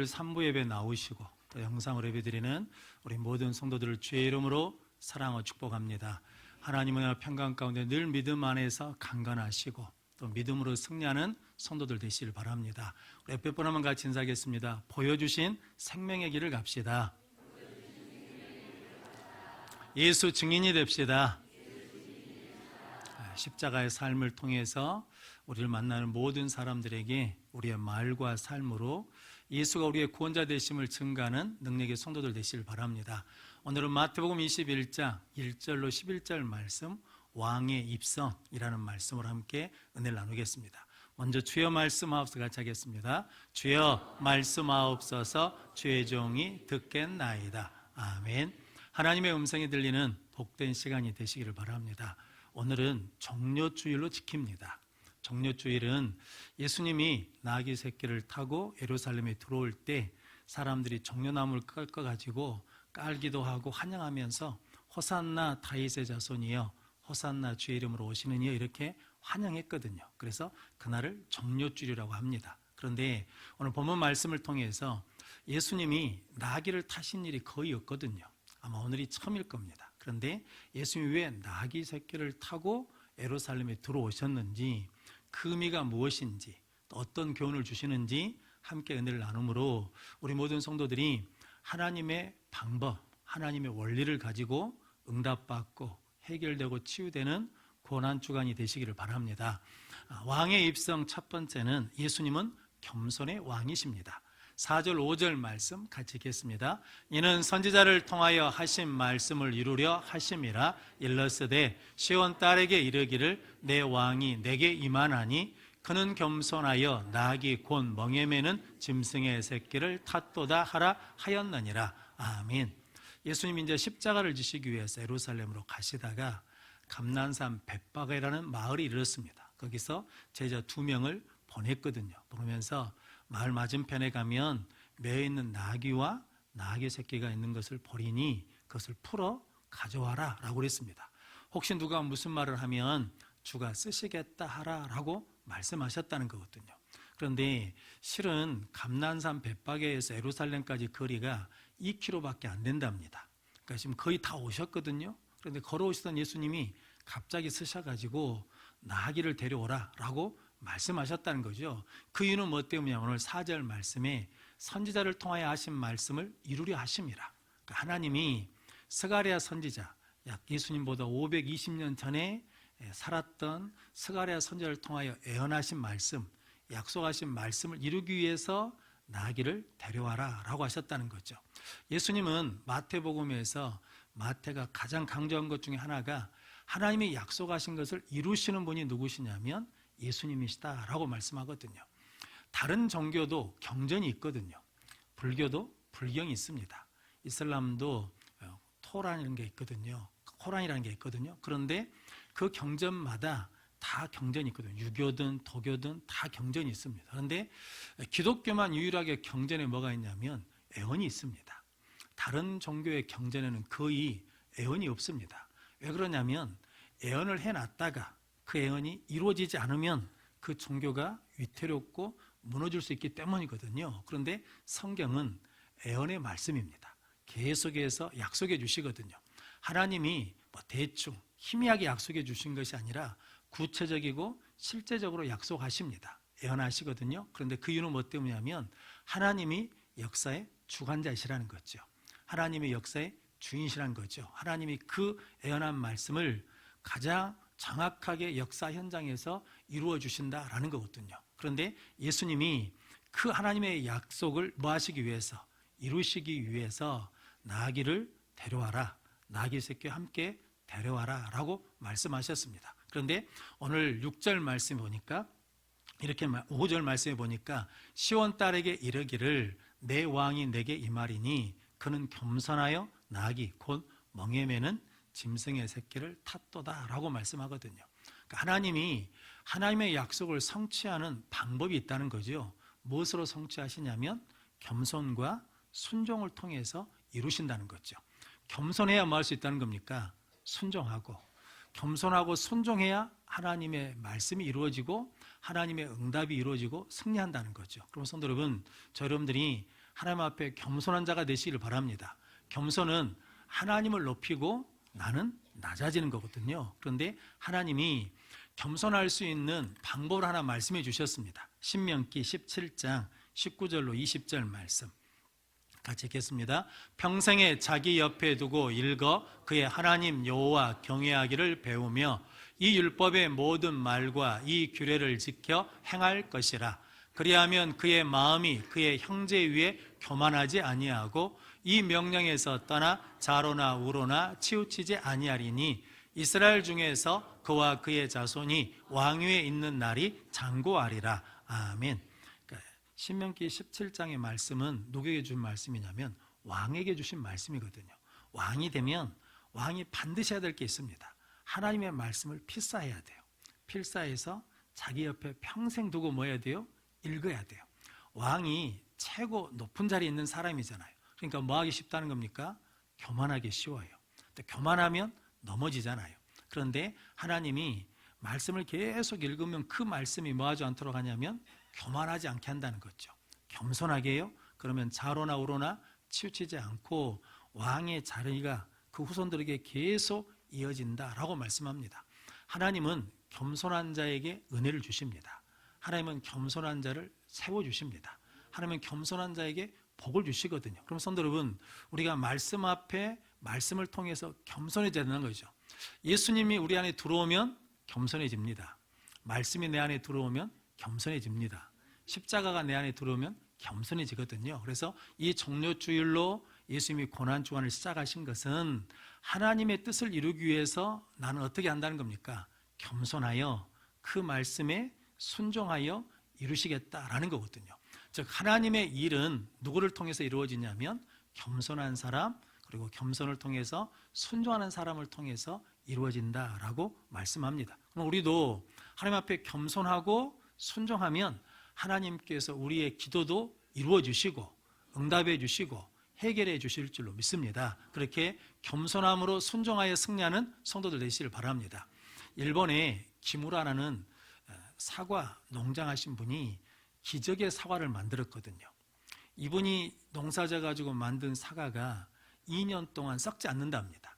3부 예배 나오시고 또 영상으로 예배드리는 우리 모든 성도들을 주의 이름으로 사랑하고 축복합니다. 하나님의 평강 가운데 늘 믿음 안에서 강건하시고 또 믿음으로 승리하는 성도들 되시길 바랍니다. 우리 옆에 분 한번 같이 인사하겠습니다. 보여주신 생명의 길을 갑시다. 예수 증인이 됩시다. 십자가의 삶을 통해서 우리를 만나는 모든 사람들에게 우리의 말과 삶으로 예수가 우리의 구원자 되심을 증가하는 능력의 성도들 되시길 바랍니다. 오늘은 마태복음 21장 1절로 11절 말씀, 왕의 입성이라는 말씀으로 함께 은혜를 나누겠습니다. 먼저 주여 말씀하옵소서 같이 하겠습니다. 주여 말씀하옵소서, 주의 종이 듣겠나이다. 아멘. 하나님의 음성이 들리는 복된 시간이 되시기를 바랍니다. 오늘은 정료주일로 지킵니다. 정료주일은 예수님이 나귀 새끼를 타고 예루살렘에 들어올 때 사람들이 정료나무를 꺾어가지고 깔기도 하고 환영하면서 호산나 다윗의 자손이여, 호산나 주의 이름으로 오시는 이여, 이렇게 환영했거든요. 그래서 그날을 정료주일이라고 합니다. 그런데 오늘 본문 말씀을 통해서 예수님이 나귀를 타신 일이 거의 없거든요. 아마 오늘이 처음일 겁니다. 그런데 예수님이 왜 나귀 새끼를 타고 예루살렘에 들어오셨는지, 그 의미가 무엇인지, 또 어떤 교훈을 주시는지 함께 은혜를 나눔으로 우리 모든 성도들이 하나님의 방법, 하나님의 원리를 가지고 응답받고 해결되고 치유되는 고난 주간이 되시기를 바랍니다. 왕의 입성 첫 번째는 예수님은 겸손의 왕이십니다. 4절 5절 말씀 같이 읽겠습니다. 이는 선지자를 통하여 하신 말씀을 이루려 하심이라. 일러스되 시온 딸에게 이르기를 내 왕이 내게 임하나니 그는 겸손하여 나귀 곧 멍에 매는 짐승의 새끼를 탔도다 하라 하였느니라. 아멘. 예수님이 이제 십자가를 지시기 위해서 예루살렘으로 가시다가 감난산 벳바게라는 마을에 이르렀습니다. 거기서 제자 2명을 보냈거든요. 그러면서 마을 맞은편에 가면 매어있는 나귀와 나귀 새끼가 있는 것을 보리니 그것을 풀어 가져와라 라고 그랬습니다. 혹시 누가 무슨 말을 하면 주가 쓰시겠다 하라 라고 말씀하셨다는 거거든요. 그런데 실은 감난산 벳바게에서 예루살렘까지 거리가 2km밖에 안 된답니다. 그러니까 지금 거의 다 오셨거든요. 그런데 걸어오시던 예수님이 갑자기 쓰셔가지고 나귀를 데려오라 라고 말씀하셨다는 거죠. 그 이유는 뭐 때문이냐? 오늘 4절 말씀에 선지자를 통하여 하신 말씀을 이루려 하심이라. 그러니까 하나님이 스가랴 선지자, 약 예수님보다 520년 전에 살았던 스가랴 선지자를 통하여 예언하신 말씀, 약속하신 말씀을 이루기 위해서 나귀를 데려와라 라고 하셨다는 거죠. 예수님은 마태복음에서 마태가 가장 강조한 것 중에 하나가 하나님이 약속하신 것을 이루시는 분이 누구시냐면 예수님이시다 라고 말씀하거든요. 다른 종교도 경전이 있거든요. 불교도 불경이 있습니다. 이슬람도 토란이라는 게 있거든요. 코란이라는 게 있거든요. 그런데 그 경전마다 다 경전이 있거든요. 유교든 도교든 다 경전이 있습니다. 그런데 기독교만 유일하게 경전에 뭐가 있냐면 애언이 있습니다. 다른 종교의 경전에는 거의 애언이 없습니다. 왜 그러냐면 애언을 해놨다가 그 애언이 이루어지지 않으면 그 종교가 위태롭고 무너질 수 있기 때문이거든요. 그런데 성경은 애언의 말씀입니다. 계속해서 약속해 주시거든요. 하나님이 뭐 대충 희미하게 약속해 주신 것이 아니라 구체적이고 실제적으로 약속하십니다. 애언하시거든요. 그런데 그 이유는 뭐 때문이냐면 하나님이 역사의 주관자이시라는 거죠. 하나님의 역사의 주인이시라는 거죠. 하나님이 그 애언한 말씀을 가장 정확하게 역사 현장에서 이루어 주신다라는 거거든요. 그런데 예수님이 그 하나님의 약속을 뭐 하시기 위해서, 이루시기 위해서 나귀를 데려와라, 나귀 새끼와 함께 데려와라 라고 말씀하셨습니다. 그런데 오늘 6절 말씀에 보니까, 이렇게 5절 말씀에 보니까 시온 딸에게 이르기를 내 왕이 내게 임하리니 그는 겸손하여 나귀 곧 멍에 매는 짐승의 새끼를 탔도다 라고 말씀하거든요. 그러니까 하나님이 하나님의 약속을 성취하는 방법이 있다는 거죠. 무엇으로 성취하시냐면 겸손과 순종을 통해서 이루신다는 거죠. 겸손해야 뭐 할 수 있다는 겁니까? 순종하고, 겸손하고 순종해야 하나님의 말씀이 이루어지고 하나님의 응답이 이루어지고 승리한다는 거죠. 그럼 성도 여러분, 저 여러분들이 하나님 앞에 겸손한 자가 되시기를 바랍니다. 겸손은 하나님을 높이고 나는 낮아지는 거거든요. 그런데 하나님이 겸손할 수 있는 방법을 하나 말씀해 주셨습니다. 신명기 17장 19절로 20절 말씀 같이 읽겠습니다. 평생에 자기 옆에 두고 읽어 그의 하나님 여호와 경외하기를 배우며 이 율법의 모든 말과 이 규례를 지켜 행할 것이라. 그리하면 그의 마음이 그의 형제 위에 교만하지 아니하고 이 명령에서 떠나 좌로나 우로나 치우치지 아니하리니 이스라엘 중에서 그와 그의 자손이 왕위에 있는 날이 장구하리라. 아멘. 그러니까 신명기 17장의 말씀은 누구에게 준 말씀이냐면 왕에게 주신 말씀이거든요. 왕이 되면 왕이 반드시 해야 될 게 있습니다. 하나님의 말씀을 필사해야 돼요. 필사해서 자기 옆에 평생 두고 뭐 해야 돼요? 읽어야 돼요. 왕이 최고 높은 자리에 있는 사람이잖아요. 그러니까 뭐 하기 쉽다는 겁니까? 교만하기 쉬워요. 또 교만하면 넘어지잖아요. 그런데 하나님이 말씀을 계속 읽으면 그 말씀이 뭐 하지 않도록 하냐면 교만하지 않게 한다는 거죠. 겸손하게 해요. 그러면 좌로나 우로나 치우치지 않고 왕의 자리가 그 후손들에게 계속 이어진다라고 말씀합니다. 하나님은 겸손한 자에게 은혜를 주십니다. 하나님은 겸손한 자를 세워주십니다. 하나님은 겸손한 자에게 복을 주시거든요. 그럼 성도 여러분, 우리가 말씀 앞에 말씀을 통해서 겸손해져야 되는 거죠. 예수님이 우리 안에 들어오면 겸손해집니다. 말씀이 내 안에 들어오면 겸손해집니다. 십자가가 내 안에 들어오면 겸손해지거든요. 그래서 이 종료주일로 예수님이 고난주간을 시작하신 것은 하나님의 뜻을 이루기 위해서 나는 어떻게 한다는 겁니까? 겸손하여 그 말씀에 순종하여 이루시겠다라는 거거든요. 즉 하나님의 일은 누구를 통해서 이루어지냐면 겸손한 사람, 그리고 겸손을 통해서 순종하는 사람을 통해서 이루어진다라고 말씀합니다. 그럼 우리도 하나님 앞에 겸손하고 순종하면 하나님께서 우리의 기도도 이루어 주시고 응답해 주시고 해결해 주실 줄로 믿습니다. 그렇게 겸손함으로 순종하여 승리하는 성도들 되시길 바랍니다. 일본에 기무라라는 사과 농장하신 분이 기적의 사과를 만들었거든요. 이분이 농사져 가지고 만든 사과가 2년 동안 썩지 않는답니다.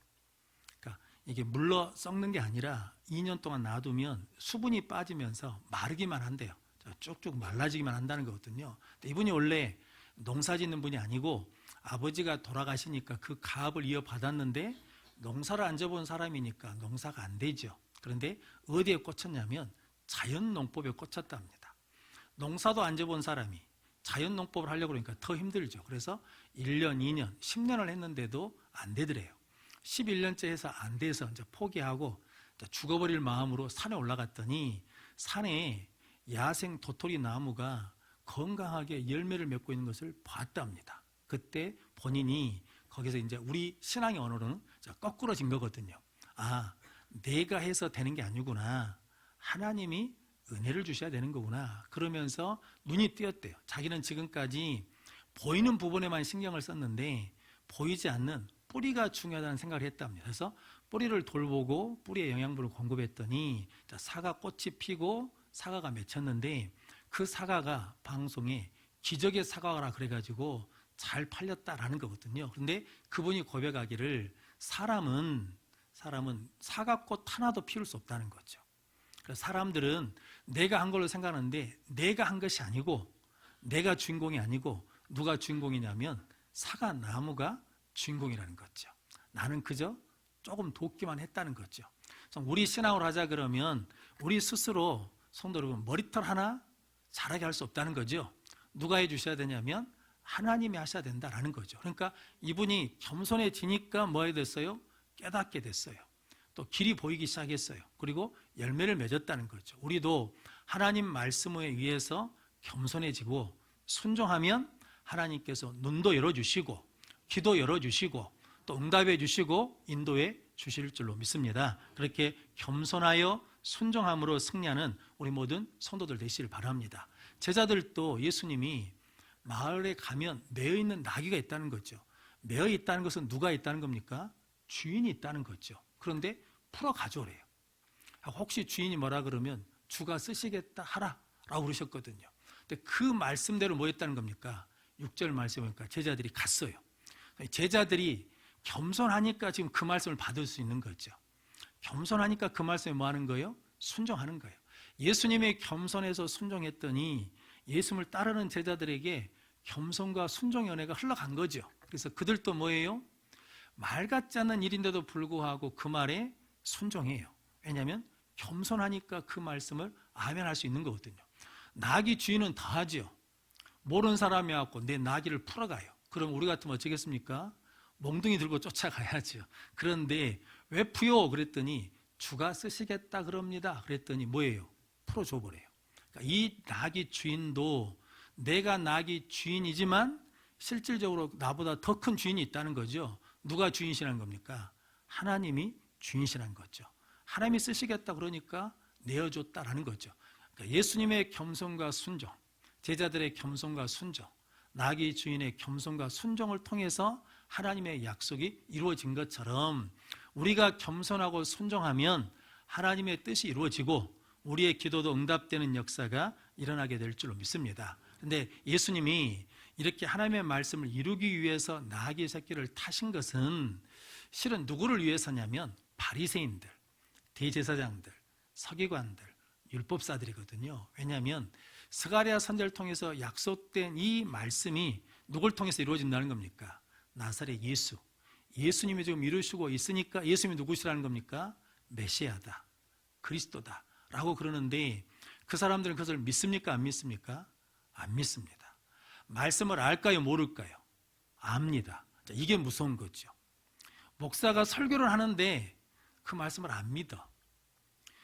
그러니까 이게 물러 썩는 게 아니라 2년 동안 놔두면 수분이 빠지면서 마르기만 한대요. 쭉쭉 말라지기만 한다는 거거든요. 근데 이분이 원래 농사 짓는 분이 아니고 아버지가 돌아가시니까 그 가업을 이어받았는데 농사를 안 져본 사람이니까 농사가 안 되죠. 그런데 어디에 꽂혔냐면 자연농법에 꽂혔답니다. 농사도 안 져본 사람이 자연농법을 하려고 그러니까 더 힘들죠. 그래서 1년, 2년, 10년을 했는데도 안 되더래요. 11년째 해서 안 돼서 이제 포기하고 죽어버릴 마음으로 산에 올라갔더니 산에 야생 도토리 나무가 건강하게 열매를 맺고 있는 것을 봤답니다. 그때 본인이 거기서 이제 우리 신앙의 언어로는 거꾸러진 거거든요. 아, 내가 해서 되는 게 아니구나. 하나님이 은혜를 주셔야 되는 거구나. 그러면서 눈이 띄었대요. 자기는 지금까지 보이는 부분에만 신경을 썼는데 보이지 않는 뿌리가 중요하다는 생각을 했답니다. 그래서 뿌리를 돌보고 뿌리에 영양분을 공급했더니 사과꽃이 피고 사과가 맺혔는데 그 사과가 방송에 기적의 사과라 그래가지고 잘 팔렸다라는 거거든요. 그런데 그분이 고백하기를 사람은 사과꽃 하나도 피울 수 없다는 거죠. 그래서 사람들은 내가 한 걸로 생각하는데 내가 한 것이 아니고 내가 주인공이 아니고 누가 주인공이냐면 사과나무가 주인공이라는 거죠. 나는 그저 조금 돕기만 했다는 거죠. 그래서 우리 신앙을 하자 그러면 우리 스스로 성도 여러분 머리털 하나 자라게 할 수 없다는 거죠. 누가 해주셔야 되냐면 하나님이 하셔야 된다라는 거죠. 그러니까 이분이 겸손해지니까 뭐 해야 됐어요? 깨닫게 됐어요. 또 길이 보이기 시작했어요. 그리고 열매를 맺었다는 거죠. 우리도 하나님 말씀에 의해서 겸손해지고 순종하면 하나님께서 눈도 열어주시고 귀도 열어주시고 또 응답해 주시고 인도해 주실 줄로 믿습니다. 그렇게 겸손하여 순종함으로 승리하는 우리 모든 성도들 되시길 바랍니다. 제자들도 예수님이 마을에 가면 매어있는 나귀가 있다는 거죠. 매어 있다는 것은 누가 있다는 겁니까? 주인이 있다는 거죠. 그런데 풀어 가져오래요. 혹시 주인이 뭐라 그러면 주가 쓰시겠다 하라 라고 그러셨거든요. 근데 그 말씀대로 뭐 했다는 겁니까? 6절 말씀에 보니까 제자들이 갔어요. 제자들이 겸손하니까 지금 그 말씀을 받을 수 있는 거죠. 겸손하니까 그 말씀에 뭐 하는 거예요? 순종하는 거예요. 예수님의 겸손해서 순종했더니 예수님을 따르는 제자들에게 겸손과 순종의 은혜가 흘러간 거죠. 그래서 그들도 뭐예요? 말 같지 않는 일인데도 불구하고 그 말에 순종해요. 왜냐하면 겸손하니까 그 말씀을 아멘할 수 있는 거거든요. 나귀 주인은 다 하죠. 모르는 사람이 왔고 내 나귀를 풀어가요. 그럼 우리 같으면 어쩌겠습니까? 몽둥이 들고 쫓아가야죠. 그런데 왜 풀요? 그랬더니 주가 쓰시겠다 그럽니다. 그랬더니 뭐예요? 풀어줘 버려요. 그러니까 이 나귀 주인도 내가 나귀 주인이지만 실질적으로 나보다 더 큰 주인이 있다는 거죠. 누가 주인이시라는 겁니까? 하나님이 주인이시라는 거죠. 하나님이 쓰시겠다 그러니까 내어줬다라는 거죠. 그러니까 예수님의 겸손과 순종, 제자들의 겸손과 순종, 나귀 주인의 겸손과 순종을 통해서 하나님의 약속이 이루어진 것처럼 우리가 겸손하고 순종하면 하나님의 뜻이 이루어지고 우리의 기도도 응답되는 역사가 일어나게 될 줄로 믿습니다. 그런데 예수님이 이렇게 하나님의 말씀을 이루기 위해서 나귀 새끼를 타신 것은 실은 누구를 위해서냐면 바리새인들, 대제사장들, 서기관들, 율법사들이거든요. 왜냐하면 스가랴 선지자를 통해서 약속된 이 말씀이 누굴 통해서 이루어진다는 겁니까? 나사렛 예수, 예수님이 지금 이루시고 있으니까 예수님이 누구시라는 겁니까? 메시아다, 그리스도다 라고 그러는데 그 사람들은 그것을 믿습니까? 안 믿습니까? 안 믿습니다. 말씀을 알까요? 모를까요? 압니다. 이게 무서운 거죠. 목사가 설교를 하는데 그 말씀을 안 믿어.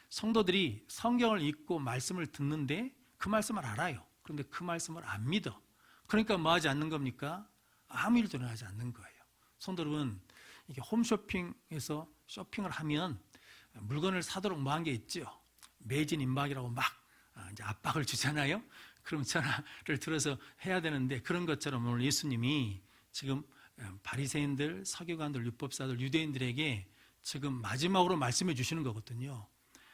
성도들이 성경을 읽고 말씀을 듣는데 그 말씀을 알아요. 그런데 그 말씀을 안 믿어. 그러니까 뭐 하지 않는 겁니까? 아무 일도 하지 않는 거예요. 성도 여러분, 이게 홈쇼핑에서 쇼핑을 하면 물건을 사도록 뭐 한 게 있죠. 매진 임박이라고 막 이제 압박을 주잖아요. 그럼 전화를 들어서 해야 되는데 그런 것처럼 오늘 예수님이 지금 바리새인들, 서기관들, 율법사들, 유대인들에게 지금 마지막으로 말씀해 주시는 거거든요.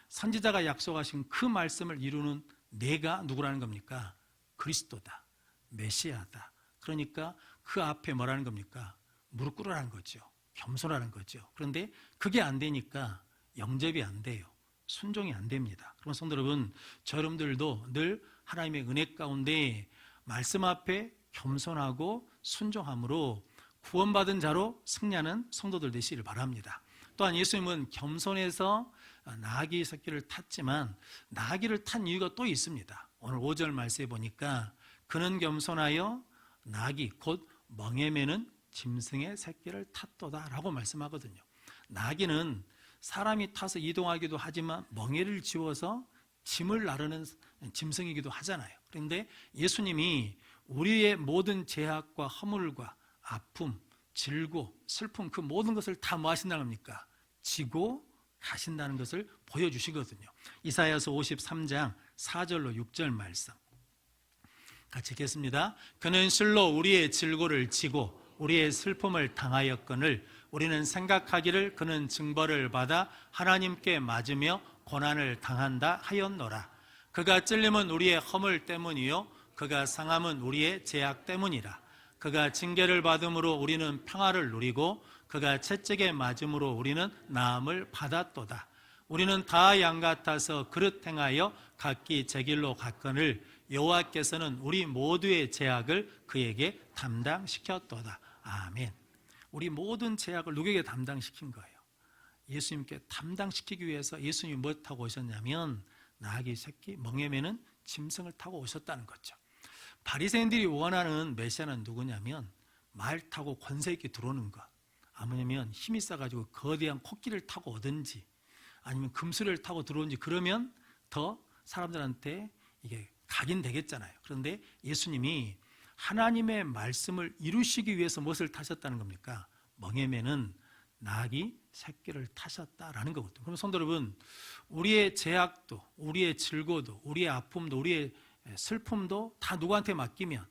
선지자가 약속하신 그 말씀을 이루는 내가 누구라는 겁니까? 그리스도다, 메시아다. 그러니까 그 앞에 뭐라는 겁니까? 무릎 꿇으라는 거죠. 겸손하는 거죠. 그런데 그게 안 되니까 영접이 안 돼요. 순종이 안 됩니다. 그럼 성도 여러분, 저 여러분들도 늘 하나님의 은혜 가운데 말씀 앞에 겸손하고 순종함으로 구원받은 자로 승리하는 성도들 되시기를 바랍니다. 또한 예수님은 겸손해서 나귀 새끼를 탔지만 나귀를 탄 이유가 또 있습니다. 오늘 5절 말씀에 보니까 그는 겸손하여 나귀 곧 멍에 매는 짐승의 새끼를 탔도다 라고 말씀하거든요. 나귀는 사람이 타서 이동하기도 하지만 멍에를 지워서 짐을 나르는 짐승이기도 하잖아요. 그런데 예수님이 우리의 모든 죄악과 허물과 아픔, 질고 슬픔 그 모든 것을 다 뭐 하신다는 겁니까? 지고 가신다는 것을 보여주시거든요. 이사야서 53장 4절로 6절 말씀 같이 읽겠습니다. 그는 실로 우리의 질고를 지고 우리의 슬픔을 당하였거늘 우리는 생각하기를 그는 징벌을 받아 하나님께 맞으며 고난을 당한다 하였노라. 그가 찔림은 우리의 허물 때문이요 그가 상함은 우리의 죄악 때문이라. 그가 징계를 받음으로 우리는 평화를 누리고 그가 채찍에 맞음으로 우리는 나음을 받았도다. 우리는 다 양 같아서 그릇 행하여 각기 제 길로 갔거늘 여호와께서는 우리 모두의 죄악을 그에게 담당시켰도다. 아멘. 우리 모든 죄악을 누구에게 담당시킨 거예요? 예수님께 담당시키기 위해서 예수님이 뭐 타고 오셨냐면 나귀 새끼, 멍에 매는 짐승을 타고 오셨다는 거죠. 바리새인들이 원하는 메시아는 누구냐면 말 타고 권세 있게 들어오는 것, 아니면 힘이 있어가지고 거대한 코끼리를 타고 오든지 아니면 금수레를 타고 들어오든지 그러면 더 사람들한테 이게 각인되겠잖아요. 그런데 예수님이 하나님의 말씀을 이루시기 위해서 무엇을 타셨다는 겁니까? 멍에 매는 나귀 새끼를 타셨다라는 거거든요. 그럼 성도 여러분, 우리의 죄악도, 우리의 질고도, 우리의 아픔도, 우리의 슬픔도 다 누구한테 맡기면,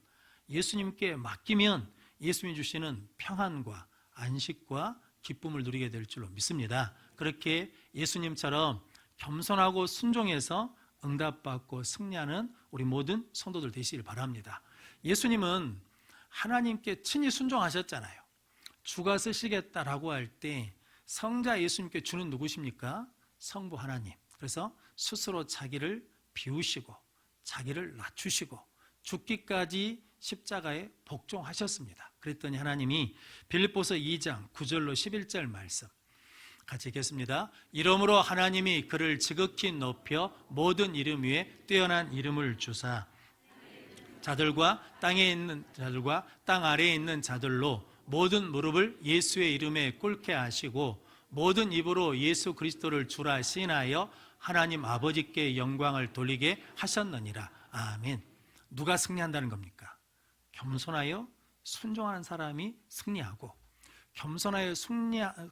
예수님께 맡기면 예수님이 주시는 평안과 안식과 기쁨을 누리게 될 줄로 믿습니다. 그렇게 예수님처럼 겸손하고 순종해서 응답받고 승리하는 우리 모든 성도들 되시길 바랍니다. 예수님은 하나님께 친히 순종하셨잖아요. 주가 쓰시겠다라고 할 때 성자 예수님께 주는 누구십니까? 성부 하나님. 그래서 스스로 자기를 비우시고 자기를 낮추시고 죽기까지 십자가에 복종하셨습니다. 그랬더니 하나님이 빌립보서 2장 9절로 11절 말씀 같이 읽겠습니다. 이러므로 하나님이 그를 지극히 높여 모든 이름 위에 뛰어난 이름을 주사 자들과 땅에 있는 자들과 땅 아래에 있는 자들로 모든 무릎을 예수의 이름에 꿇게 하시고 모든 입으로 예수 그리스도를 주라 시인하여 하나님 아버지께 영광을 돌리게 하셨느니라. 아멘. 누가 승리한다는 겁니까? 겸손하여 순종하는 사람이 승리하고 겸손하여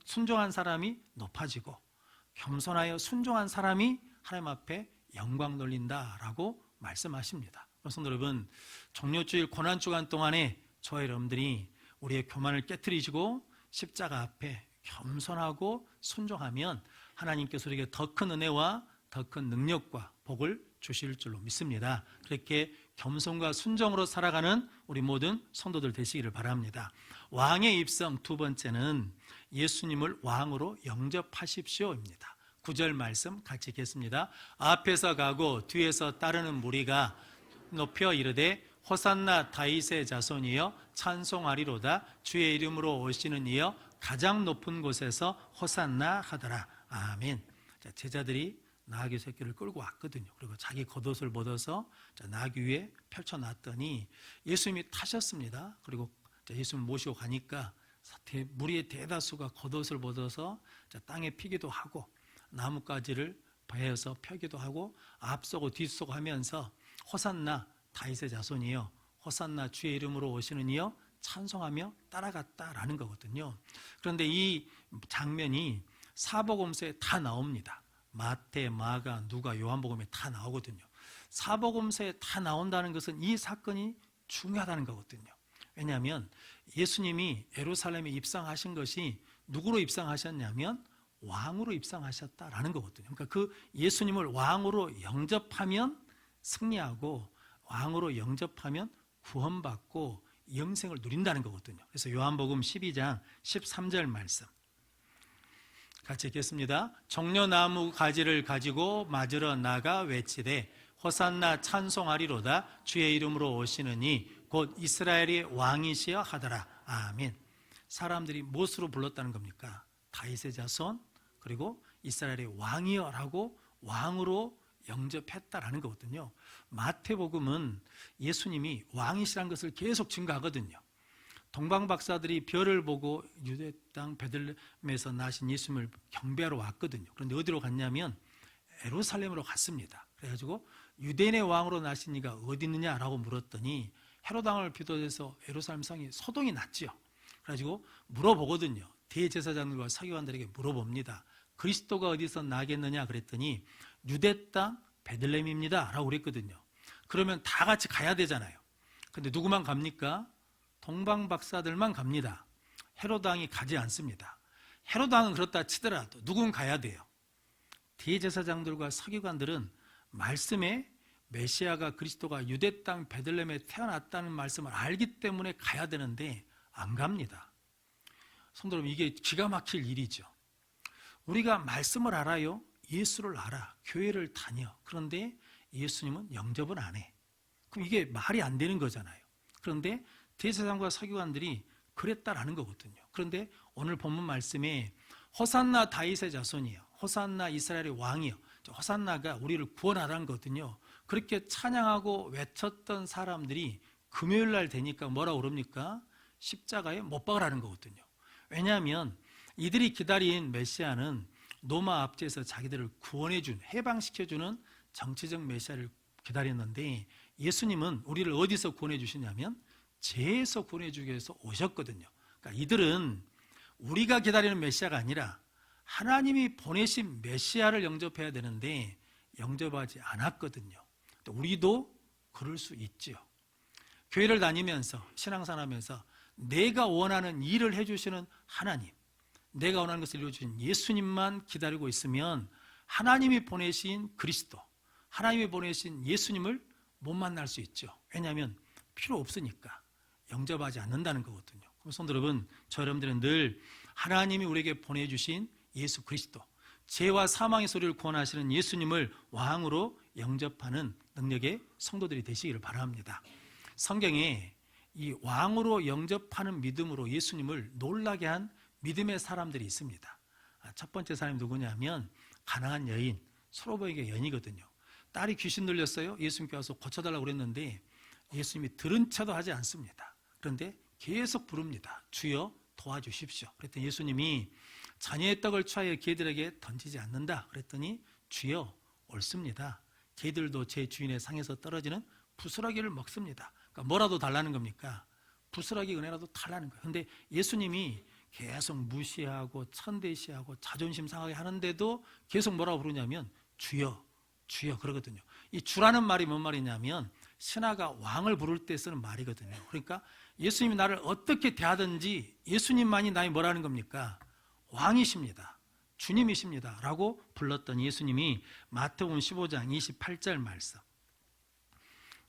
순종한 사람이 높아지고 겸손하여 순종한 사람이 하나님 앞에 영광 돌린다라고 말씀하십니다. 성도 여러분, 종료주일 고난주간 동안에 저와 여러분들이 우리의 교만을 깨트리시고 십자가 앞에 겸손하고 순종하면 하나님께서 우리에게 더 큰 은혜와 더 큰 능력과 복을 주실 줄로 믿습니다. 그렇게 겸손과 순종으로 살아가는 우리 모든 성도들 되시기를 바랍니다. 왕의 입성 두 번째는 예수님을 왕으로 영접하십시오입니다. 9절 말씀 같이 읽겠습니다. 앞에서 가고 뒤에서 따르는 무리가 높여 이르되 호산나 다윗의 자손이여 찬송하리로다. 주의 이름으로 오시는 이여 가장 높은 곳에서 호산나 하더라. 아멘. 제자들이 나귀 새끼를 끌고 왔거든요. 그리고 자기 겉옷을 벗어서 나귀 위에 펼쳐놨더니 예수님이 타셨습니다. 그리고 예수님 모시고 가니까 무리의 대다수가 겉옷을 벗어서 땅에 피기도 하고 나뭇가지를 베어서 펴기도 하고 앞서고 뒤서고 하면서 호산나 다윗의 자손이여 호산나 주의 이름으로 오시는 이여 찬송하며 따라갔다라는 거거든요. 그런데 이 장면이 사복음서에 다 나옵니다. 마태, 마가, 누가, 요한복음에 다 나오거든요. 사복음서에 다 나온다는 것은 이 사건이 중요하다는 거거든요. 왜냐하면 예수님이 예루살렘에 입성하신 것이 누구로 입성하셨냐면 왕으로 입성하셨다라는 거거든요. 그러니까 그 예수님을 왕으로 영접하면 승리하고 왕으로 영접하면 구원받고 영생을 누린다는 거거든요. 그래서 요한복음 12장 13절 말씀 같이 읽겠습니다. 종려나무 가지를 가지고 맞으러 나가 외치되 호산나 찬송하리로다. 주의 이름으로 오시느니 곧 이스라엘의 왕이시여 하더라. 아멘. 사람들이 무엇으로 불렀다는 겁니까? 다윗의 자손 그리고 이스라엘의 왕이여라고 왕으로 영접했다라는 거거든요. 마태복음은 예수님이 왕이시라는 것을 계속 증거하거든요. 동방박사들이 별을 보고 유대 땅 베들레헴에서 나신 예수님을 경배하러 왔거든요. 그런데 어디로 갔냐면 예루살렘으로 갔습니다. 그래가지고 유대인의 왕으로 나신 이가 어디 있느냐라고 물었더니 헤롯 왕을 비롯해서 예루살렘 성이 소동이 났죠. 그래가지고 물어보거든요. 대제사장들과 서기관들에게 물어봅니다. 그리스도가 어디서 나겠느냐 그랬더니 유대 땅 베들레헴입니다 라고 그랬거든요. 그러면 다 같이 가야 되잖아요. 근데 누구만 갑니까? 동방박사들만 갑니다. 헤롯 왕이 가지 않습니다. 헤롯 왕은 그렇다 치더라도 누군 가야 돼요. 대제사장들과 서기관들은 말씀에 메시아가 그리스도가 유대 땅 베들레헴에 태어났다는 말씀을 알기 때문에 가야 되는데 안 갑니다. 성도 여러분, 이게 기가 막힐 일이죠. 우리가 말씀을 알아요. 예수를 알아. 교회를 다녀. 그런데 예수님은 영접은 안 해. 그럼 이게 말이 안 되는 거잖아요. 그런데 대제사장과 서기관들이 그랬다라는 거거든요. 그런데 오늘 본문 말씀에 호산나 다윗의 자손이요, 호산나 이스라엘의 왕이요, 호산나가 우리를 구원하라는 거거든요. 그렇게 찬양하고 외쳤던 사람들이 금요일 날 되니까 뭐라고 그럽니까? 십자가에 못 박으라는 거거든요. 왜냐하면 이들이 기다린 메시아는 로마 압제에서 자기들을 구원해준, 해방시켜주는 정치적 메시아를 기다렸는데 예수님은 우리를 어디서 구원해 주시냐면 죄에서 구원해 주기 위해서 오셨거든요. 그러니까 이들은 우리가 기다리는 메시아가 아니라 하나님이 보내신 메시아를 영접해야 되는데 영접하지 않았거든요. 또 우리도 그럴 수 있죠. 교회를 다니면서 신앙생활하면서 내가 원하는 일을 해주시는 하나님, 내가 원하는 것을 이루어주신 예수님만 기다리고 있으면 하나님이 보내신 그리스도, 하나님이 보내신 예수님을 못 만날 수 있죠. 왜냐하면 필요 없으니까, 영접하지 않는다는 거거든요. 그럼 성도 여러분, 저 여러분들은 늘 하나님이 우리에게 보내주신 예수 그리스도, 죄와 사망의 소리를 구원하시는 예수님을 왕으로 영접하는 능력의 성도들이 되시기를 바랍니다. 성경에 이 왕으로 영접하는 믿음으로 예수님을 놀라게 한 믿음의 사람들이 있습니다. 첫 번째 사람이 누구냐면 가나안 여인 수로보에게 여인이거든요. 딸이 귀신 들렸어요. 예수님께 와서 고쳐달라고 그랬는데 예수님이 들은 척도 하지 않습니다. 그런데 계속 부릅니다. 주여 도와주십시오. 그랬더니 예수님이 자녀의 떡을 취하여 개들에게 던지지 않는다. 그랬더니 주여 옳습니다. 개들도 제 주인의 상에서 떨어지는 부스러기를 먹습니다. 그러니까 뭐라도 달라는 겁니까? 부스러기 은혜라도 달라는 거예요. 그런데 예수님이 계속 무시하고 천대시하고 자존심 상하게 하는데도 계속 뭐라고 부르냐면 주여 주여 그러거든요. 이 주라는 말이 뭔 말이냐면 신하가 왕을 부를 때 쓰는 말이거든요. 그러니까 예수님이 나를 어떻게 대하든지 예수님만이 나의 뭐라는 겁니까? 왕이십니다. 주님이십니다. 라고 불렀던 예수님이 마태복음 15장 28절 말씀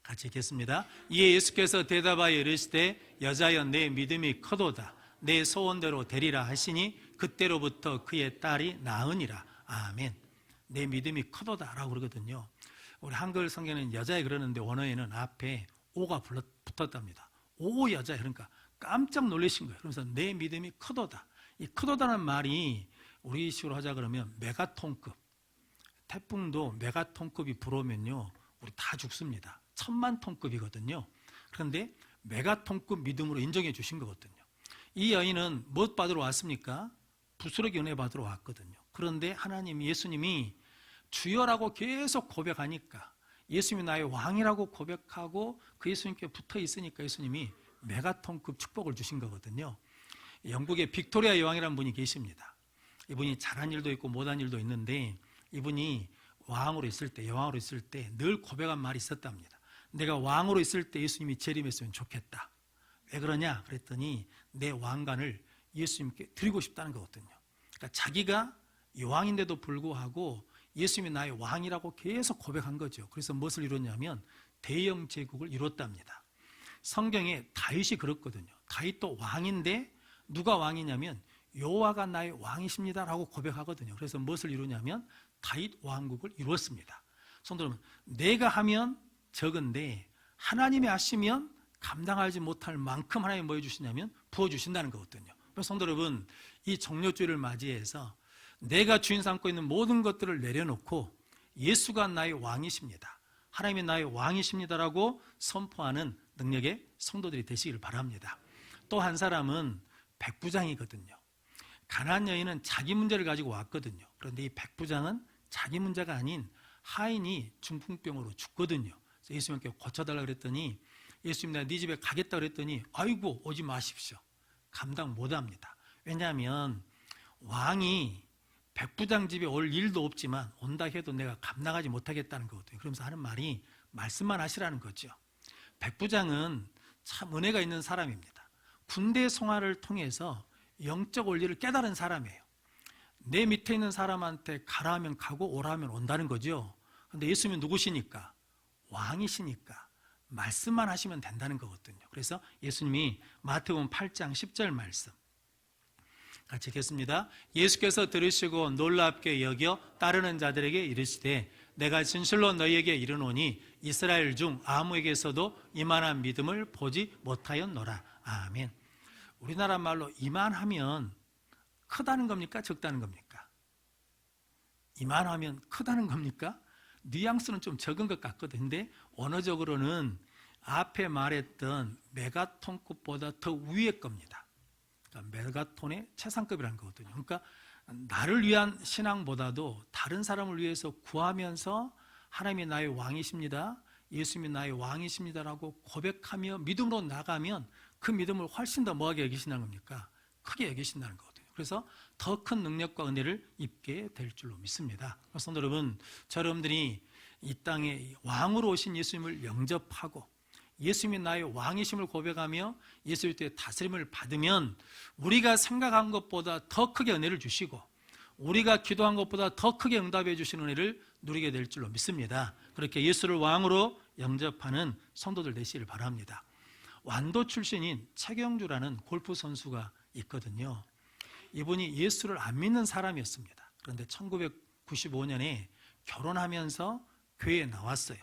같이 읽겠습니다. 이에 예수께서 대답하여 이르시되 여자여 내 믿음이 크도다. 내 소원대로 되리라 하시니 그때로부터 그의 딸이 나으니라. 아멘. 내 믿음이 크도다 라고 그러거든요. 우리 한글 성경에는 여자애 그러는데 원어에는 앞에 오가 붙었답니다. 오 여자애, 그러니까 깜짝 놀라신 거예요. 그러면서 내 믿음이 크도다. 이 크도다는 말이 우리식으로 하자 그러면 메가톤급, 태풍도 메가톤급이 불어오면요 우리 다 죽습니다. 1000만톤급이거든요. 그런데 메가톤급 믿음으로 인정해 주신 거거든요. 이 여인은 무엇 받으러 왔습니까? 부스러기 은혜 받으러 왔거든요. 그런데 하나님, 예수님이 주여라고 계속 고백하니까, 예수님이 나의 왕이라고 고백하고 그 예수님께 붙어 있으니까 예수님이 메가톤급 축복을 주신 거거든요. 영국의 빅토리아 여왕이라는 분이 계십니다. 이분이 잘한 일도 있고 못한 일도 있는데 이분이 왕으로 있을 때, 여왕으로 있을 때 늘 고백한 말이 있었답니다. 내가 왕으로 있을 때 예수님이 재림했으면 좋겠다. 왜 그러냐? 그랬더니 내 왕관을 예수님께 드리고 싶다는 거거든요. 그러니까 자기가 여왕인데도 불구하고 예수님이 나의 왕이라고 계속 고백한 거죠. 그래서 무엇을 이뤘냐면 대영 제국을 이뤘답니다. 성경에 다윗이 그렇거든요. 다윗도 왕인데 누가 왕이냐면 여호와가 나의 왕이십니다 라고 고백하거든요. 그래서 무엇을 이루냐면 다윗 왕국을 이루었습니다. 성도 여러분, 내가 하면 적은데 하나님이 하시면 감당하지 못할 만큼 하나님이 뭐 해주시냐면 부어주신다는 거거든요. 그래서 성도 여러분, 이 정료주의를 맞이해서 내가 주인 삼고 있는 모든 것들을 내려놓고 예수가 나의 왕이십니다, 하나님이 나의 왕이십니다라고 선포하는 능력의 성도들이 되시기를 바랍니다. 또 한 사람은 백부장이거든요. 가나안 여인은 자기 문제를 가지고 왔거든요. 그런데 이 백부장은 자기 문제가 아닌 하인이 중풍병으로 죽거든요. 그래서 예수님께 고쳐달라고 그랬더니 예수님 내가 네 집에 가겠다 그랬더니 아이고 오지 마십시오. 감당 못합니다. 왜냐하면 왕이 백부장 집에 올 일도 없지만 온다 해도 내가 감당하지 못하겠다는 거거든요. 그러면서 하는 말이 말씀만 하시라는 거죠. 백부장은 참 은혜가 있는 사람입니다. 군대 송화를 통해서 영적 원리를 깨달은 사람이에요. 내 밑에 있는 사람한테 가라 하면 가고 오라 하면 온다는 거죠. 그런데 예수님은 누구시니까? 왕이시니까 말씀만 하시면 된다는 거거든요. 그래서 예수님이 마태복음 8장 10절 말씀 같이 읽겠습니다. 예수께서 들으시고 놀랍게 여겨 따르는 자들에게 이르시되 내가 진실로 너희에게 이르노니 이스라엘 중 아무에게서도 이만한 믿음을 보지 못하였노라. 아멘. 우리나라 말로 이만하면 크다는 겁니까? 적다는 겁니까? 이만하면 크다는 겁니까? 뉘앙스는 좀 적은 것 같거든요. 근데 언어적으로는 앞에 말했던 메가톤급보다 더 위의 겁니다. 그러니까 메가톤의 최상급이라는 거거든요. 그러니까 나를 위한 신앙보다도 다른 사람을 위해서 구하면서 하나님이 나의 왕이십니다, 예수님이 나의 왕이십니다라고 고백하며 믿음으로 나가면 그 믿음을 훨씬 더 뭐하게 여기신다는 겁니까? 크게 여기신다는 거거든요. 그래서 더 큰 능력과 은혜를 입게 될 줄로 믿습니다. 그래서 여러분, 여러분들이 이 땅에 왕으로 오신 예수님을 영접하고 예수님이 나의 왕이심을 고백하며 예수님의 다스림을 받으면 우리가 생각한 것보다 더 크게 은혜를 주시고 우리가 기도한 것보다 더 크게 응답해 주시는 은혜를 누리게 될 줄로 믿습니다. 그렇게 예수를 왕으로 영접하는 성도들 되시기를 바랍니다. 완도 출신인 최경주라는 골프 선수가 있거든요. 이분이 예수를 안 믿는 사람이었습니다. 그런데 1995년에 결혼하면서 교회에 나왔어요.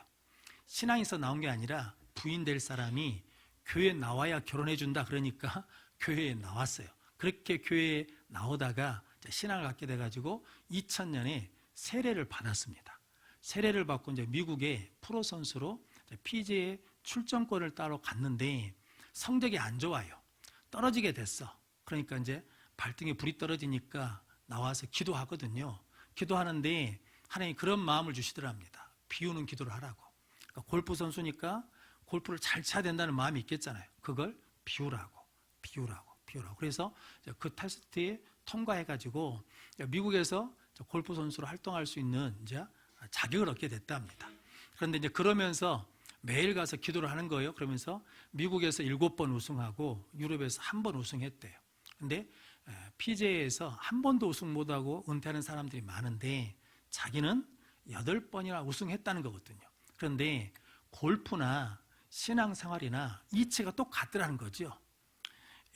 신앙에서 나온 게 아니라 부인 될 사람이 교회에 나와야 결혼해 준다 그러니까 교회에 나왔어요. 그렇게 교회에 나오다가 신앙을 갖게 돼가지고 2000년에 세례를 받았습니다. 세례를 받고 이제 미국의 프로 선수로 PGA 출전권을 따러 갔는데 성적이 안 좋아요. 떨어지게 됐어. 그러니까 이제 발등에 불이 떨어지니까 나와서 기도하거든요. 기도하는데 하나님이 그런 마음을 주시더랍니다. 비우는 기도를 하라고. 그러니까 골프 선수니까 골프를 잘 쳐야 된다는 마음이 있겠잖아요. 그걸 비우라고. 그래서 그 테스트에 통과해가지고 미국에서 골프 선수로 활동할 수 있는 이제 자격을 얻게 됐답니다. 그런데 이제 그러면서 매일 가서 기도를 하는 거예요. 그러면서 미국에서 7번 우승하고 유럽에서 1번 우승했대요. 근데 PGA에서 한 번도 우승 못하고 은퇴하는 사람들이 많은데 자기는 8번이나 우승했다는 거거든요. 그런데 골프나 신앙생활이나 이치가 똑같더라는 거죠.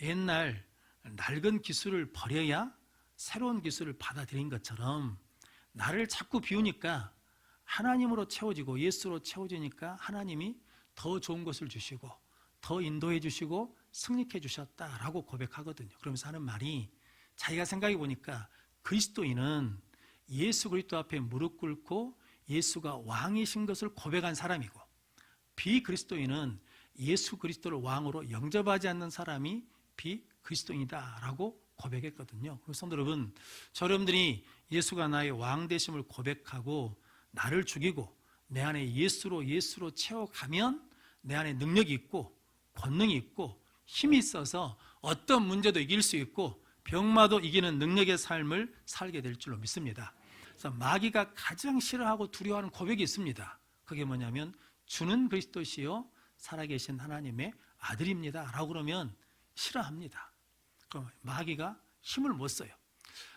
옛날 낡은 기술을 버려야 새로운 기술을 받아들인 것처럼 나를 자꾸 비우니까 하나님으로 채워지고 예수로 채워지니까 하나님이 더 좋은 것을 주시고 더 인도해 주시고 승리해 주셨다라고 고백하거든요. 그러면서 하는 말이 자기가 생각해 보니까 그리스도인은 예수 그리스도 앞에 무릎 꿇고 예수가 왕이신 것을 고백한 사람이고 비그리스도인은 예수 그리스도를 왕으로 영접하지 않는 사람이 비그리스도인이다라고 고백했거든요. 그래서 성도 여러분, 여러분들이 예수가 나의 왕 되심을 고백하고 나를 죽이고 내 안에 예수로 채워가면 내 안에 능력이 있고 권능이 있고 힘이 있어서 어떤 문제도 이길 수 있고 병마도 이기는 능력의 삶을 살게 될 줄로 믿습니다. 그래서 마귀가 가장 싫어하고 두려워하는 고백이 있습니다. 그게 뭐냐면 주는 그리스도시요 살아계신 하나님의 아들입니다 라고 그러면 싫어합니다. 그럼 마귀가 힘을 못 써요.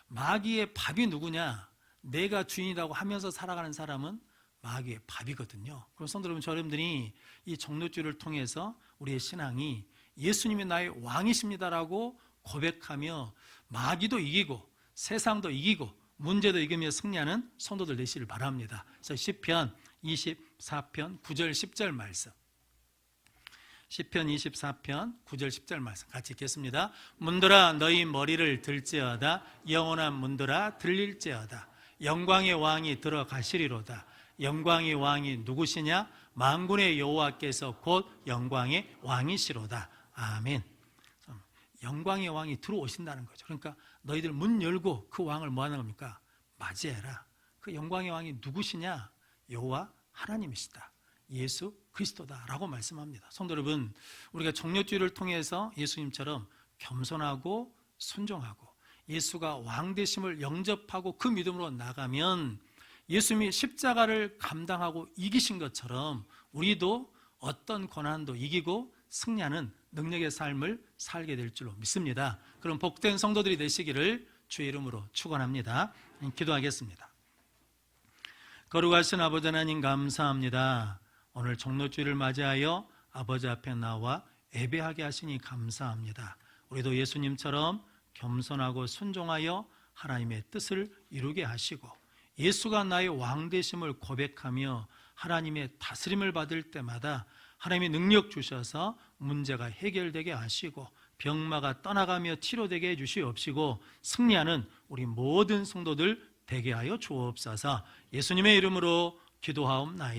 마귀의 밥이 누구냐? 내가 주인이라고 하면서 살아가는 사람은 마귀의 밥이거든요. 그럼 성도 여러분, 여러분들이 이 종료주를 통해서 우리의 신앙이 예수님이 나의 왕이십니다라고 고백하며 마귀도 이기고 세상도 이기고 문제도 이기며 승리하는 성도들 되시길 바랍니다. 그래서 시편 24편 9절 10절 말씀, 시편 24편 9절 10절 말씀 같이 읽겠습니다. 문들아 너희 머리를 들지어다. 영원한 문들아 들릴지어다. 영광의 왕이 들어가시리로다. 영광의 왕이 누구시냐? 만군의 여호와께서 곧 영광의 왕이시로다. 아멘. 영광의 왕이 들어오신다는 거죠. 그러니까 너희들 문 열고 그 왕을 뭐 하는 겁니까? 맞이해라. 그 영광의 왕이 누구시냐? 여호와 하나님이시다. 예수 그리스도다라고 말씀합니다. 성도 여러분, 우리가 종료주의를 통해서 예수님처럼 겸손하고 순종하고 예수가 왕 되심을 영접하고 그 믿음으로 나가면 예수님이 십자가를 감당하고 이기신 것처럼 우리도 어떤 고난도 이기고 승리하는 능력의 삶을 살게 될 줄로 믿습니다. 그럼 복된 성도들이 되시기를 주의 이름으로 축원합니다. 기도하겠습니다. 거룩하신 아버지 하나님 감사합니다. 오늘 종료주일을 맞이하여 아버지 앞에 나와 예배하게 하시니 감사합니다. 우리도 예수님처럼 겸손하고 순종하여 하나님의 뜻을 이루게 하시고 예수가 나의 왕 되심을 고백하며 하나님의 다스림을 받을 때마다 하나님의 능력 주셔서 문제가 해결되게 하시고 병마가 떠나가며 치료되게 해주시옵시고 승리하는 우리 모든 성도들 되게 하여 주옵소서. 예수님의 이름으로 기도하옵나이다.